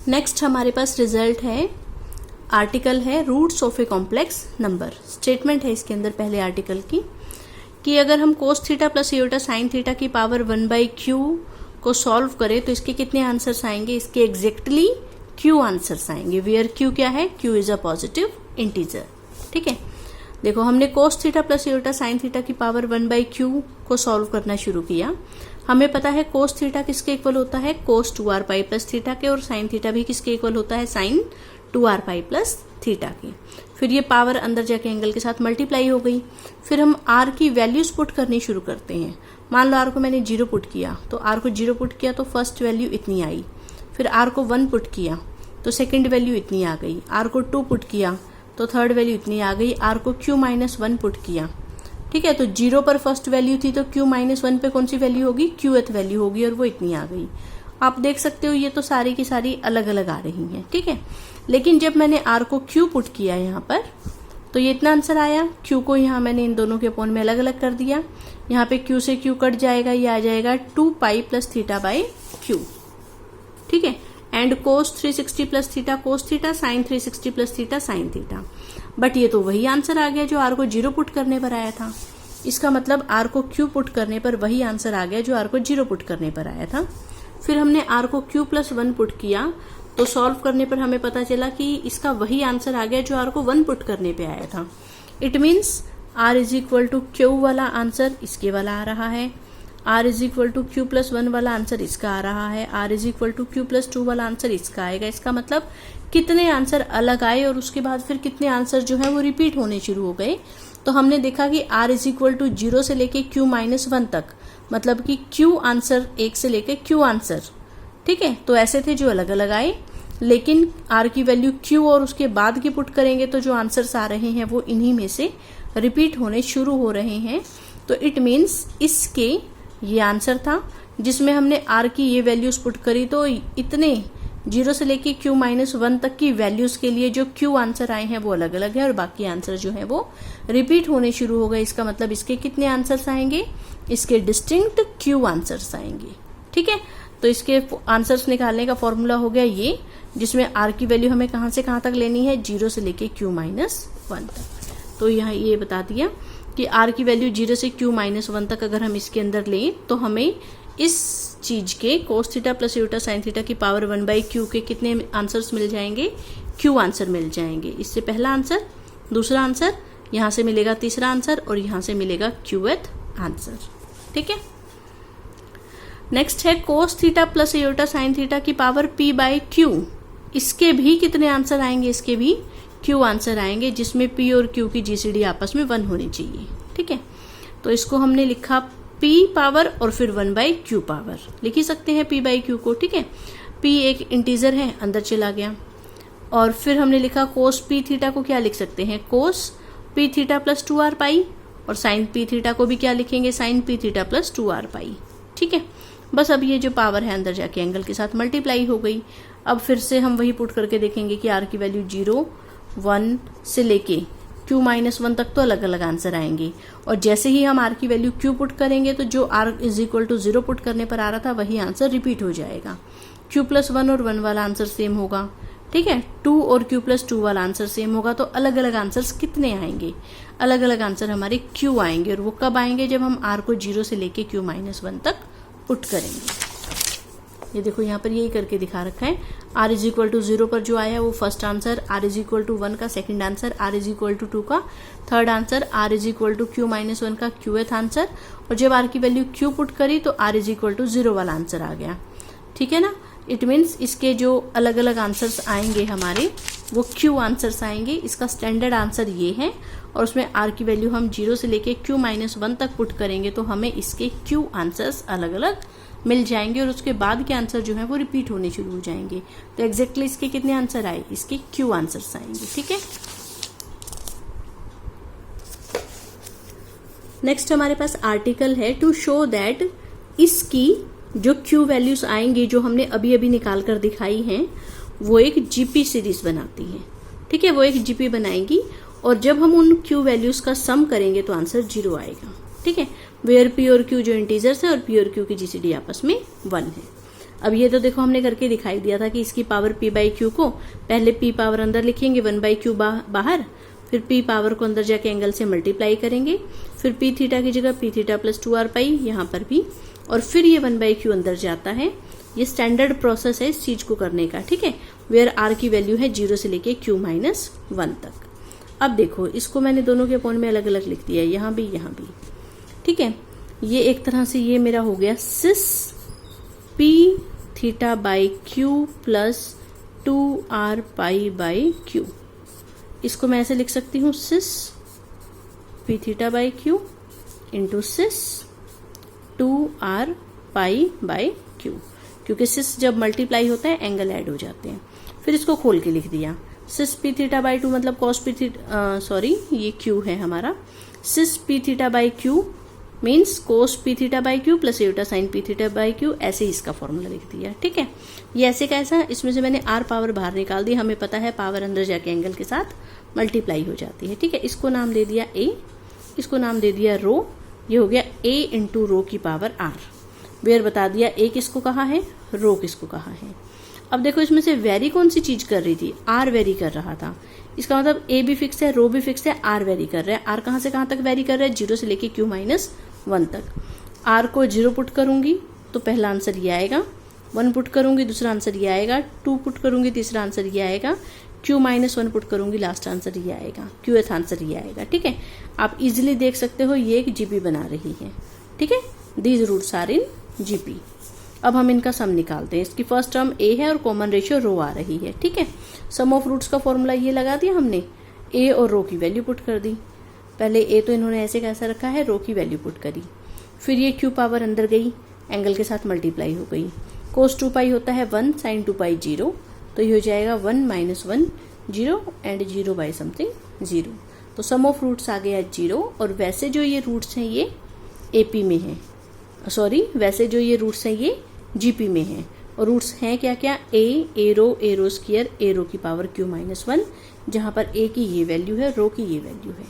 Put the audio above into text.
Next हमारे पास result है, आर्टिकल है roots of a complex number. Statement है इसके अंदर पहले आर्टिकल की कि अगर हम cos theta plus iota sine theta की पावर 1/q को सॉल्व करें तो इसके कितने आंसर्स आएंगे, इसके एग्जैक्टली q आंसर्स आएंगे, वेयर q क्या है, q is a positive integer. ठीक है, देखो हमने कोस theta plus iota sine theta की पावर 1/q को सॉल्व करना शुरू किया। हमें पता है कोस थीटा किसके इक्वल होता है, कोस 2r पाई प्लस थीटा के, और साइन थीटा भी किसके इक्वल होता है, साइन 2r पाई प्लस थीटा की। फिर ये पावर अंदर जाके एंगल के साथ मल्टीप्लाई हो गई। फिर हम r की वैल्यूज पुट करनी शुरू करते हैं। मान लो r को मैंने 0 पुट किया, तो r को 0 पुट किया तो फर्स्ट वैल्यू इतनी आई। फिर r को 1 पुट किया तो सेकंड वैल्यू इतनी आ गई। r को 2 पुट किया तो थर्ड वैल्यू इतनी आ गई। r को q-1 पुट किया, ठीक है, तो 0 पर फर्स्ट वैल्यू थी तो q-1 पे कौन सी वैल्यू होगी, qth वैल्यू होगी, और वो इतनी आ गई। आप देख सकते हो ये तो सारी की सारी अलग अलग आ रही हैं। ठीक है, लेकिन जब मैंने r को q पुट किया यहाँ पर तो ये इतना आंसर आया। q को यहाँ मैंने इन दोनों के अपॉन में अलग अलग कर दिया। यहाँ पे q से q कट जाएगा, ये आ जाएगा 2 pi plus theta by q। ठीक है, and cos 360 plus theta cos theta, sine 360 plus theta sine theta. But ये तो वही आंसर आ गया जो r को 0 पुट करने पर आया था। इसका मतलब r को q पुट करने पर वही आंसर आ गया जो r को 0 पुट करने पर आया था। फिर हमने r को q+1 पुट किया तो सॉल्व करने पर हमें पता चला कि इसका वही आंसर आ गया जो r को 1 पुट करने पे आया था। It means r is equal to q वाला आंसर इसके वाला आ रहा है, r is equal to q+1 वाला आंसर इसका आ रहा है, r is equal to q+2 वाला आंसर इसका आएगा। इसका मतलब कितने आंसर अलग आए और उसके बाद फिर कितने आंसर जो है वो रिपीट होने शुरू हो गए। तो हमने देखा कि r इज इक्वल टू 0 से लेके q-1 तक, मतलब कि q आंसर 1 से लेके q आंसर, ठीक है, तो ऐसे थे जो अलग अलग आए। लेकिन r की वैल्यू q और उसके बाद की पुट करेंगे तो जो आंसर्स आ रहे हैं वो इन्हीं में से रिपीट होने शुरू हो रहे हैं। तो इट मीन्स इसके ये आंसर था जिसमें हमने r की ये वैल्यूज पुट करी, तो इतने 0 से लेके q-1 तक की वैल्यूज के लिए जो q आंसर आए हैं वो अलग अलग है और बाकी आंसर जो है वो रिपीट होने शुरू हो गए। इसका मतलब इसके कितने आंसर्स आएंगे, इसके डिस्टिंक्ट q आंसर्स आएंगे। ठीक है, तो इसके आंसर्स निकालने का फॉर्मूला हो गया ये, जिसमें r की वैल्यू हमें कहां से कहां तक लेनी है, 0 से लेके q-1 तक। तो यहाँ ये बता दिया कि r की वैल्यू 0 से q-1 तक अगर हम इसके अंदर लें तो हमें इस चीज के कोस theta plus iota sine theta की पावर 1/q के कितने आंसर्स मिल जाएंगे, q आंसर मिल जाएंगे। इससे पहला आंसर, दूसरा आंसर, यहाँ से मिलेगा तीसरा आंसर और यहाँ से मिलेगा qth आंसर। ठीक है, नेक्स्ट है कोस theta plus iota sine theta की पावर p/q। इसके भी कितने आंसर आएंगे, इसके भी q आंसर आएंगे, जिसमें p और q की जीसीडी आपस में 1 होनी चाहिए। ठीक है, तो इसको हमने लिखा p पावर और फिर 1/q पावर, लिख ही सकते हैं p/q को। ठीक है, p एक इंटीजर है, अंदर चला गया। और फिर हमने लिखा कोस p थीटा को क्या लिख सकते हैं, cos p theta plus 2r pi, और साइन p थीटा को भी क्या लिखेंगे, sine p theta plus 2r pi. ठीक है, बस अब ये जो पावर है अंदर जाके एंगल के साथ मल्टीप्लाई हो गई। अब फिर से हम वही पुट करके देखेंगे कि r की वैल्यू 0, 1 से लेके q-1 तक तो अलग अलग आंसर आएंगे, और जैसे ही हम r की वैल्यू q पुट करेंगे तो जो r is equal to 0 put करने पर आ रहा था वही आंसर रिपीट हो जाएगा। q+1 और 1 वाला आंसर सेम होगा। ठीक है, 2 और q+2 वाला आंसर सेम होगा। तो अलग अलग आंसर्स कितने आएंगे, अलग अलग आंसर हमारे q आएंगे, और वो कब आएंगे, जब हम r को 0 से लेके q-1 तक पुट करेंगे। ये देखो यहाँ पर यही करके दिखा रखा है, r इज इक्वल टू 0 पर जो आया वो first answer, r is equal to 1 का second answer, r is equal to 2 का third answer, r is equal to q-1 का qth आंसर, और जब r की वैल्यू q पुट करी तो r इज इक्वल टू 0 वाला आंसर आ गया। ठीक है ना, इट मीन्स इसके जो अलग अलग आंसर्स आएंगे हमारे वो q आंसर्स आएंगे। इसका स्टैंडर्ड आंसर ये है, और उसमें r की वैल्यू हम 0 से लेके q-1 तक पुट करेंगे तो हमें इसके q आंसर्स अलग अलग मिल जाएंगे, और उसके बाद के आंसर जो है वो रिपीट होने शुरू हो जाएंगे। तो एग्जैक्टली इसके कितने आंसर आए, इसके q आंसर्स आएंगे। ठीक है, नेक्स्ट हमारे पास आर्टिकल है टू शो दैट इसकी जो q वैल्यूज आएंगी जो हमने अभी अभी निकाल कर दिखाई हैं वो एक जीपी सीरीज बनाती है। ठीक है, वो एक जीपी बनाएंगी, और जब हम उन q वैल्यूज का सम करेंगे तो आंसर 0 आएगा। ठीक है, वेयर p और q जो इंटीजर्स है और p और q की जीसीडी आपस में 1 है। अब ये तो देखो हमने करके दिखाई दिया था कि इसकी पावर p बाई क्यू को पहले p पावर अंदर लिखेंगे 1 बाई क्यू बाहर, फिर p पावर को अंदर जाके एंगल से मल्टीप्लाई करेंगे, फिर p थीटा की जगह p थीटा प्लस 2r पाई यहाँ पर भी, और फिर ये 1 बाई क्यू अंदर जाता है। ये स्टैंडर्ड प्रोसेस है इस चीज को करने का, ठीक है, वेयर r की वैल्यू है 0 से लेके q माइनस 1 तक। अब देखो इसको मैंने दोनों के अपॉन में अलग अलग लिख दिया है, यहाँ भी, ठीक है। ये एक तरह से ये मेरा हो गया cis p theta by Q plus 2r pi by q. इसको मैं ऐसे लिख सकती हूँ cis p theta by q into cis 2r pi by q, क्योंकि सिस जब मल्टीप्लाई होता है एंगल ऐड हो जाते हैं। फिर इसको खोल के लिख दिया, सिस p थीटा बाई 2 मतलब कॉस p थीटा, सॉरी ये q है हमारा, cis p theta by Q means cos p theta by Q plus eta sine p theta by Q, ऐसे ही इसका फॉर्मूला लिख दिया, ठीक है। ये ऐसे कैसा, इसमें से मैंने r पावर बाहर निकाल दी, हमें पता है पावर अंदर जाके एंगल के साथ मल्टीप्लाई हो जाती है, ठीक है। इसको नाम दे दिया a, इसको नाम दे दिया रो, ये हो गया a इंटू रो की पावर r। वेयर बता दिया a किसको कहा है, रो किसको कहा है। अब देखो इसमें से वेरी कौन सी चीज कर रही थी, r वेरी कर रहा था, इसका मतलब a भी फिक्स है, रो भी फिक्स है, r वेरी कर रहा है। r कहां से कहां तक वेरी कर रहा है, 0 से लेके q माइनस 1 तक। r को 0 पुट करूंगी तो पहला आंसर ये आएगा, 1 पुट करूंगी दूसरा आंसर ये आएगा, 2 पुट करूंगी तीसरा आंसर ये आएगा, q माइनस 1 पुट करूंगी लास्ट आंसर ये आएगा, qth आंसर ये आएगा, ठीक है। आप इजिली देख सकते हो ये एक जीपी बना रही है, ठीक है। These roots are in GP. अब हम इनका सम निकालते हैं। इसकी फर्स्ट टर्म a है और कॉमन रेशियो रो आ रही है, ठीक है। सम ऑफ रूट्स का फॉर्मूला ये लगा दिया हमने, a और रो की वैल्यू पुट कर दी। पहले a तो इन्होंने ऐसे कैसा रखा है, रो की वैल्यू पुट करी, फिर ये q पावर अंदर गई, एंगल के साथ मल्टीप्लाई हो गई। कोस 2 पाई होता है 1, साइन 2 पाई 0, तो ये हो जाएगा 1 माइनस 1 0 एंड 0 बाई समथिंग 0। तो सम ऑफ रूट्स आ गया 0। और वैसे जो ये रूट्स हैं ये AP में है, सॉरी वैसे जो ये रूट्स हैं ये GP में है। और रूट्स हैं क्या क्या, a रो स्क्वायर, a रो की पावर q माइनस 1, जहां पर a की ये वैल्यू है, रो की ये वैल्यू है।